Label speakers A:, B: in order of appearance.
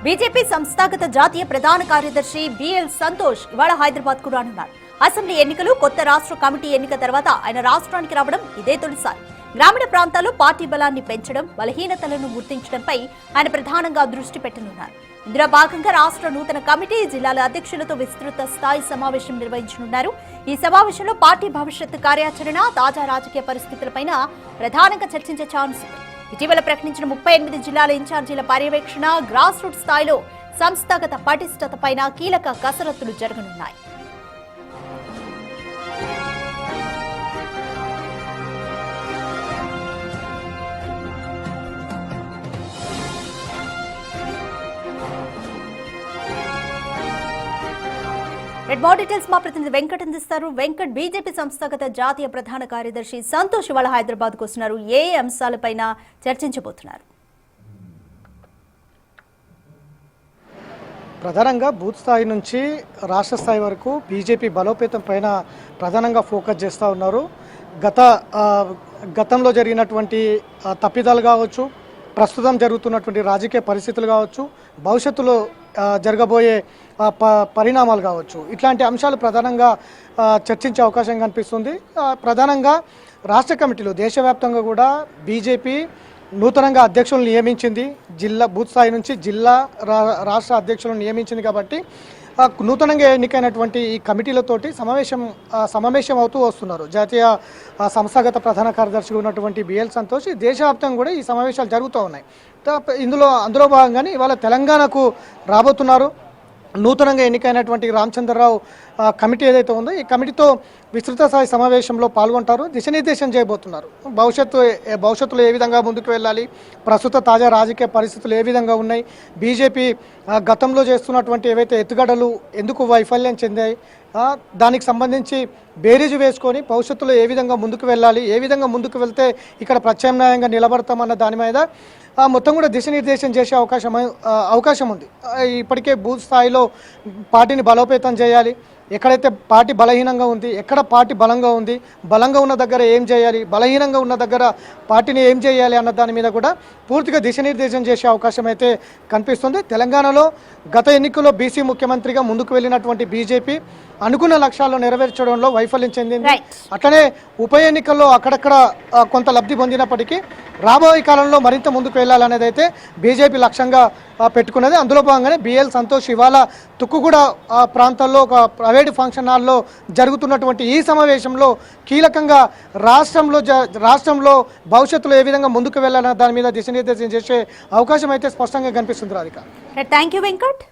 A: BJP సంస్థాగత జాతీయ ప్రధాన కార్యదర్శి బిఎల్ సంతోష్ ఇవాళ హైదరాబాద్ కు రానున్నారు. అసెంబ్లీ ఎన్నికలు, కొత్త రాష్ట్ర కమిటీ ఎన్నిక తర్వాత ఆయన రాష్ట్రానికి రావడం ఇదే తొలిసారి. గ్రామీణ ప్రాంతాల్లో పార్టీ బలాన్ని పెంచడం, బలహీనతలను గుర్తించడంపై ఆయన ప్రధానంగా దృష్టి పెట్టనున్నారు. ఇందులో భాగంగా రాష్ట్ర నూతన కమిటీ, జిల్లాల అధ్యక్షులతో విస్తృత స్థాయి సమావేశం నిర్వహించనున్నారు. ఈ సమావేశంలో పార్టీ భవిష్యత్తు కార్యాచరణ, తాజా రాజకీయ పరిస్థితులపైన ప్రధానంగా చర్చించే ఛాన్స్ ఉంది. ఇటీవల ప్రకటించిన 38 జిల్లాల ఇన్ఛార్జీల పర్యవేక్షణ, గ్రాస్ రూట్ స్థాయిలో సంస్థాగత పటిష్టతపైన కీలక కసరత్తులు జరగనున్నాయి. రెడ్ మోర్ డీటెయిల్స్ మా ప్రతినిధి వెంకట్ అందిస్తారు. వెంకట్, బీజేపీ సంస్థాగత జాతీయ ప్రధాన కార్యదర్శి సంతోష్ ఇవాళ హైదరాబాద్ కు వస్తున్నారు. ఏ అంశాలపైన చర్చించబోతున్నారు?
B: ప్రధానంగా బూత్ స్థాయి నుంచి రాష్ట్ర స్థాయి వరకు బీజేపీ బలోపేతం పైన ప్రధానంగా ఫోకస్ చేస్తూ ఉన్నారు. గతంలో జరిగినటువంటి తప్పిదాలు కావచ్చు, ప్రస్తుతం జరుగుతున్నటువంటి రాజకీయ పరిస్థితులు కావచ్చు, భవిష్యత్తులో జరగబోయే పరిణామాలు కావచ్చు, ఇట్లాంటి అంశాలు ప్రధానంగా చర్చించే అవకాశం కనిపిస్తుంది. ప్రధానంగా రాష్ట్ర కమిటీలో దేశవ్యాప్తంగా కూడా బీజేపీ నూతనంగా అధ్యక్షులను నియమించింది. జిల్లా బూత్ స్థాయి నుంచి జిల్లా రాష్ట్ర అధ్యక్షులను నియమించింది. కాబట్టి నూతనంగా ఎన్నికైనటువంటి ఈ కమిటీలతోటి సమావేశం అవుతూ వస్తున్నారు. జాతీయ సంస్థాగత ప్రధాన కార్యదర్శిగా ఉన్నటువంటి బిఎల్ సంతోష్ దేశవ్యాప్తంగా కూడా ఈ సమావేశాలు జరుగుతూ ఉన్నాయి. అందులో భాగంగానే ఇవాళ తెలంగాణకు రాబోతున్నారు. నూతనంగా ఎన్నికైనటువంటి రామచంద్రరావు కమిటీ ఏదైతే ఉందో ఈ కమిటీతో విస్తృత స్థాయి సమావేశంలో పాల్గొంటారు. దిశానిర్దేశం చేయబోతున్నారు. భవిష్యత్తులో ఏ విధంగా ముందుకు వెళ్ళాలి, ప్రస్తుత తాజా రాజకీయ పరిస్థితులు ఏ విధంగా ఉన్నాయి, బీజేపీ గతంలో చేస్తున్నటువంటి ఏవైతే ఎత్తుగడలు ఎందుకు వైఫల్యం చెందాయి, దానికి సంబంధించి బేరీజు వేసుకొని భవిష్యత్తులో ఏ విధంగా ముందుకు వెళ్ళాలి, ఏ విధంగా ముందుకు వెళ్తే ఇక్కడ ప్రత్యామ్నాయంగా నిలబడతామన్న దాని మీద మొత్తం కూడా దిశానిర్దేశం చేసే అవకాశం ఉంది. ఇప్పటికే బూత్ స్థాయిలో పార్టీని బలోపేతం చేయాలి, ఎక్కడైతే పార్టీ బలహీనంగా ఉంది, ఎక్కడ పార్టీ బలంగా ఉంది, బలంగా ఉన్న దగ్గర ఏం చేయాలి, బలహీనంగా ఉన్న దగ్గర పార్టీని ఏం చేయాలి అన్న దాని మీద కూడా పూర్తిగా దిశానిర్దేశం చేసే అవకాశం అయితే కనిపిస్తుంది. తెలంగాణలో గత ఎన్నికల్లో బీసీ ముఖ్యమంత్రిగా ముందుకు వెళ్ళినటువంటి బీజేపీ అనుకున్న లక్ష్యాలను నెరవేర్చడంలో వైఫల్యం చెందింది. అట్లనే ఉప ఎన్నికల్లో అక్కడక్కడ కొంత లబ్ధి పొందినప్పటికీ రాబోయే కాలంలో మరింత ముందుకు వెళ్ళాలనేది అయితే బీజేపీ లక్ష్యంగా పెట్టుకున్నది. అందులో భాగంగానే బిఎల్ సంతోష్ ఇవాళ తుక్కుగూడ ప్రాంతాల్లో ఒక ప్రైవేట్ ఫంక్షన్ హాల్లో జరుగుతున్నటువంటి ఈ సమావేశంలో కీలకంగా రాష్ట్రంలో భవిష్యత్తులో ఏ విధంగా ముందుకు వెళ్ళాలన్న దాని మీద దిశానిర్దేశం చేసే అవకాశం అయితే స్పష్టంగా కనిపిస్తుంది. Radhika,
A: thank you Venkat.